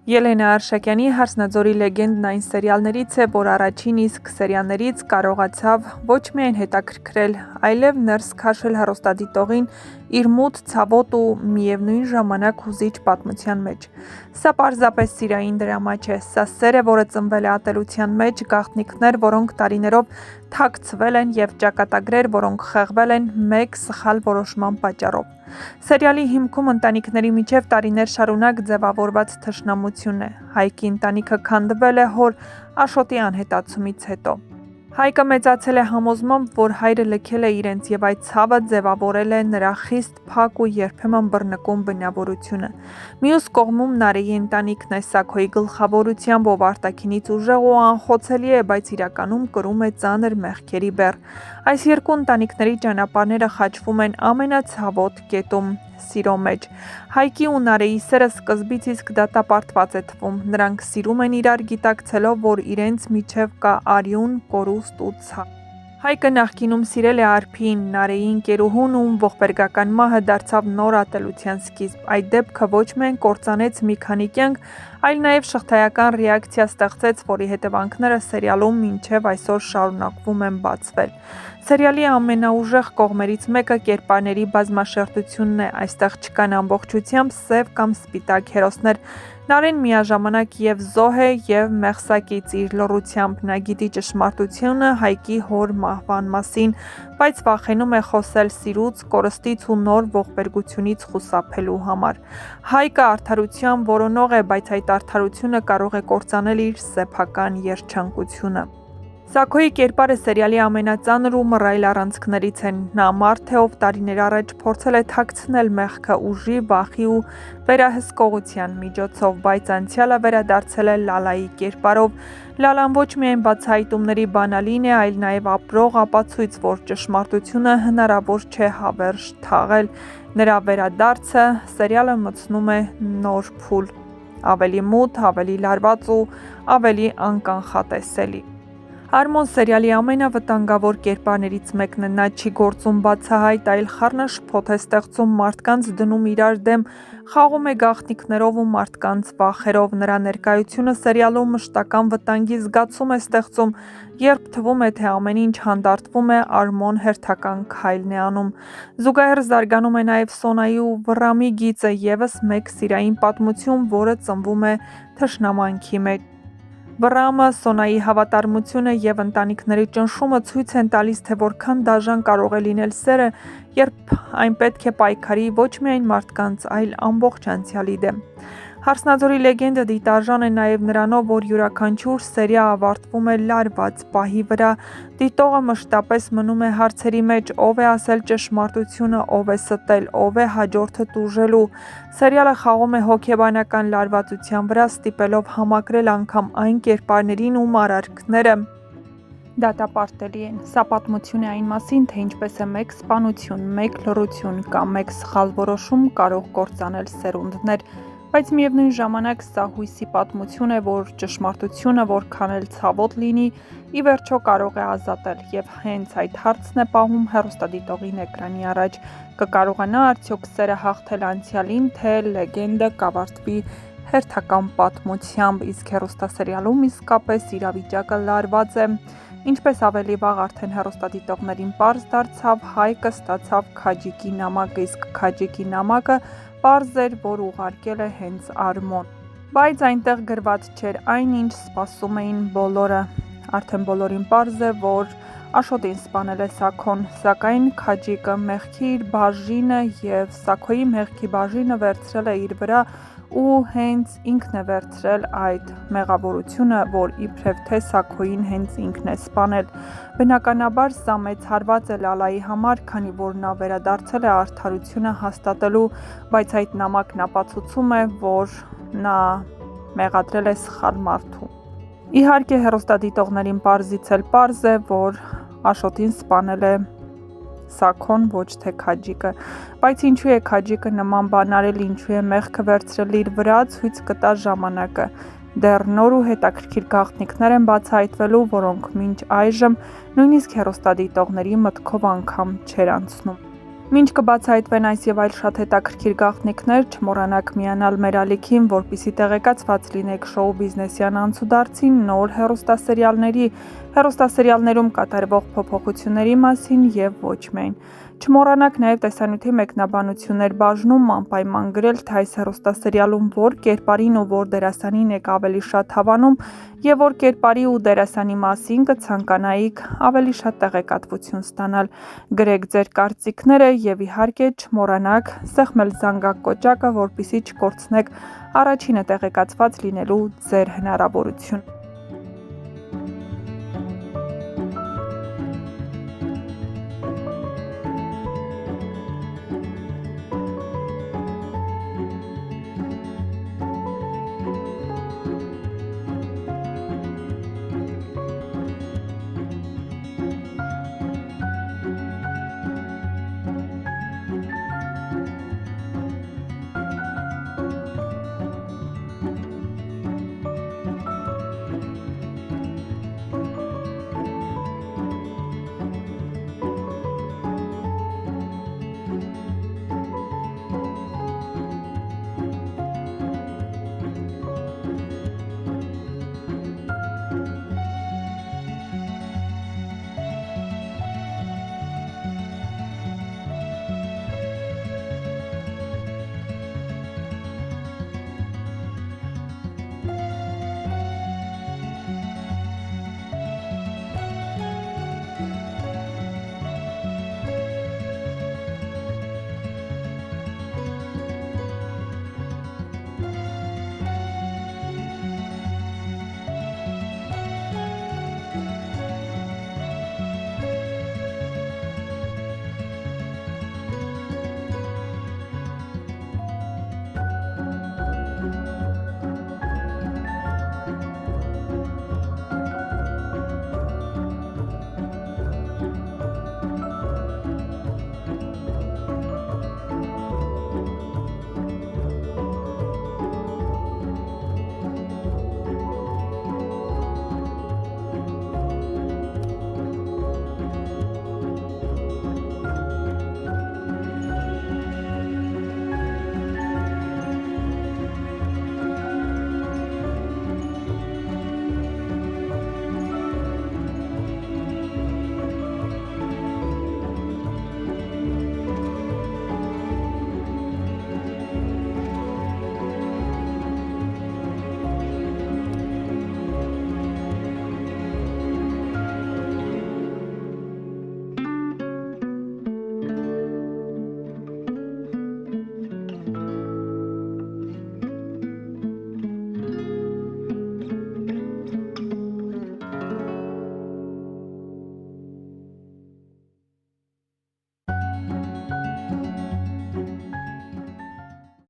Ելենա Արշակյանի «Հարսնաձորի լեգենդն» այն սերիալներից է, որ առաջին իսկ սերիաներից կարողացավ ոչ միայն հետաքրքրել, այլև ներս քաշել հեռուստադիտողին իր մութ, ցավոտ ու միևնույն ժամանակ հուզիչ պատմության մեջ։ Սա պարզապես սիրային դրամա չէ, սա սեր է, որը ծնվել է ատելության մեջ, գաղտնիքներ, որոնք տարիներով թաքցվել են և ճակատագրեր, որոնք խեղվել են մեկ սխալ որոշման պատճառով։ Սերիալի հիմքում ընտանիքների միջև տարիներ շարունակ ձևավորված թշնամություն է։ Հայկի ընտանիքը քանդվել է հոր Աշոտի անհետացումից հետո։ Հայկը մեծացել է համոզմամբ, որ հայրը լքել է իրենց և այդ ցավը ձևավորել է նրա խիստ փակ ու երբեմն բռնկուն բնավորությունը։ Մյուս կողմում Նարեի ընտանիքն է Սաքոյի գլխավորությամբ, ով արտաքինից ուժեղ ու անխոցելի է, բայց իրականում կրում է ծանր մեղքերի բեռ։ Այս երկու ընտանիքների ճանապարհները խաչվում են ամենացավոտ կետում՝ սիրո մեջ։ Հայկի ու Նարեի սերը սկզբից իսկ դատապարտված է թվում։ Նրանք սիրում են իրար՝ գիտակցելով, որ իրենց միջև կա արյուն, կորուստ ու ցավ։ Հայկը նախկինում սիրել է Արփիին, Նարեի ընկերուհուն, ում ողբերգական մահը դարձավ նոր ատելության սկիզբ։ Այդ դեպքը ոչ միայն կործանեց մի քանի կյանք, այլ նաև շղթայական ռեակցիա ստեղծեց, որի հետևանքները սերիալում մինչև այսօր շարունակվում են բացվել։ Սերիալի ամենաուժեղ կողմերից մեկը կերպարների բազմաշերտությունն է։ Այստեղ չկան ամբողջությամբ սև կամ սպիտակ հերոսներ։ Նարեն միաժամանակ և զոհ է, և մեղսակից իր լռությամբ։ Նա գիտի ճշմարտությունը Հայկի հոր մահվան մասին, բայց վախենում է խոսել սիրուց, կորստից ու նոր ողբերգությունից խուսափելու համար։ Հայկը արդարության որոնող է, բայց այդ արդարությունը կարող է կործանել իր սեփական երջանկությունը։ Սաքոյի կերպարը սերիալի ամենածանր ու մռայլ առանցքներից է։ Նա մարդ է, ով տարիներ առաջ փորձել է թաքցնել մեղքը ուժի, վախի ու վերահսկողության միջոցով, բայց անցյալը վերադարձել է Լալայի կերպարով։ Լալան ոչ միայն բացահայտումների բանալին է, այլ նաև ապրող ապացույց, որ ճշմարտությունը հնարավոր չէ հավերժ թաղել։ Նրա վերադարձը սերիալը մտցնում է նոր փուլ, ավելի մութ, ավելի լարված ու ավելի անկանխատեսելի։ Արմոն սերիալի ամենավտանգավոր կերպարներից մեկն է։ Նա չի գործում բացահայտ, այլ խառնաշփոթ է ստեղծում, մարդկանց դնում իրար դեմ, խաղում է գաղտնիքներով ու մարդկանց վախերով։ Նրա ներկայությունը սերիալում մշտական վտանգի զգացում է ստեղծում, երբ թվում է, թե ամեն ինչ հանդարտվում է, Արմոն հերթական քայլն է անում։ Զուգահեռ զարգանում է նաև Սոնայի ու Վռամի գիծը, ևս մեկ սիրային պատմություն, որը ծնվում է թշնամանքի մեջ։ Վռամը, Սոնայի հավատարմությունը և ընտանիքների ճնշումը ցույց են տալիս, թե որքան դաժան կարող է լինել սերը, երբ այն պետք է պայքարի ոչ միայն մարդկանց, այլ ամբողջ անցյալի դեմ։ Հարսնաձորի լեգենդը դիտարժան է նաև նրանով, որ յուրաքանչյուր սերիա ավարտվում է լարված պահի վրա։ Դիտողը մշտապես մնում է հարցերի մեջ՝ ով է ասել ճշմարտությունը, ով է ստել, ով է հաջորդը տուժելու։ Սերիալը խաղում է հոգեբանական լարվածության վրա, ստիպելով համակրել անգամ այն կերպարներին, ում արարքները դատապարտելի են։ Սա պատմություն է այն մասին, թե ինչպես է մեկ սպանություն, մեկ լռություն կամ մեկ սխալ որոշում կարող կործանել սերունդներ, բայց միևնույն ժամանակ սա հույսի պատմություն է, որ ճշմարտությունը, որքան էլ ցավոտ լինի, ի վերջո կարող է ազատել։ Եվ հենց այդ հարցն է պահում հեռուստադիտողին էկրանի առաջ։ Կկարողանա արդյոք սերը հաղթել անցյալին, թե լեգենդը կավարտվի հերթական պատմությամբ, իսկ հեռուստասերիալում իսկապես իրավիճակը լարված է։ Ինչպես ավելի վաղ արդեն հեռուստադիտողներին պարզ դարձավ, Հայկը ստացավ Քաջիկի նամակը, իսկ Քաջիկի նամակը պարզ էր, որ ուղարկել է հենց Արմոն։ Բայց այնտեղ գրված չէր այն, ինչ սպասում էին բոլորը։ Արդեն բոլորին պարզ է, որ Աշոտին սպանել է Սաքոն, սակայն Քաջիկը մեղքի իր բաժինը և Սաքոյի մեղքի բաժինը վերցրել է իր վրա ու հենց ինքն է վերցրել այդ մեղավորությունը, որ իբրև թե Սաքոյին հենց ինքն է սպանել։ Բնականաբար սա մեծ հարված է Լալայի համար, քանի որ նա վերադարձել է արդարությունը հաստատելու, բայց այդ նամակն ապացուցում է, որ նա մեղադրել է սխալ մարդու։ Իհարկե հեռուստադիտողներին պարզից էլ պարզ է, որ Աշոտին սպանել է Սաքոն, ոչ թե Քաջիկը։ Բայց ինչու է Քաջիկը նման բան արել, ինչու է մեղքը վերցրել իր վրա, ցույց կտա ժամանակը։ Դեռ նոր ու հետաքրքիր գաղտնիքներ են բացահայտվելու, որոնք մինչ այժմ նույնիսկ հեռուստադիտողների մտքով անգամ չէր անցնում։ Մինչ կբացահայտվեն այս եւ այլ շատ հետաքրքիր գաղտնիքներ, չմոռանաք միանալ մեր ալիքին, որպեսզի տեղեկացված լինեք շոու բիզնեսյան անցուդարձի նոր հեռուստասերիալներում կատարվող փոփոխությունների մասին եւ ոչ միայն։ Չմոռանաք նաև տեսանյութի մեկնաբանություններ բաժնում անպայման գրել, թե այս հեռուստասերիալում որ կերպարին ու որ դերասանին եք ավելի շատ հավանում եւ որ կերպարի ու դերասանի մասին կցանկանայիք ավելի շատ տեղեկատվություն ստանալ։ Գրեք ձեր կարծիքները եւ իհարկե չմոռանաք սեղմել զանգակ կոճակը, որպեսզի չկորցնեք առաջինը տեղեկացված լինելու ձեր հնարավորությունը։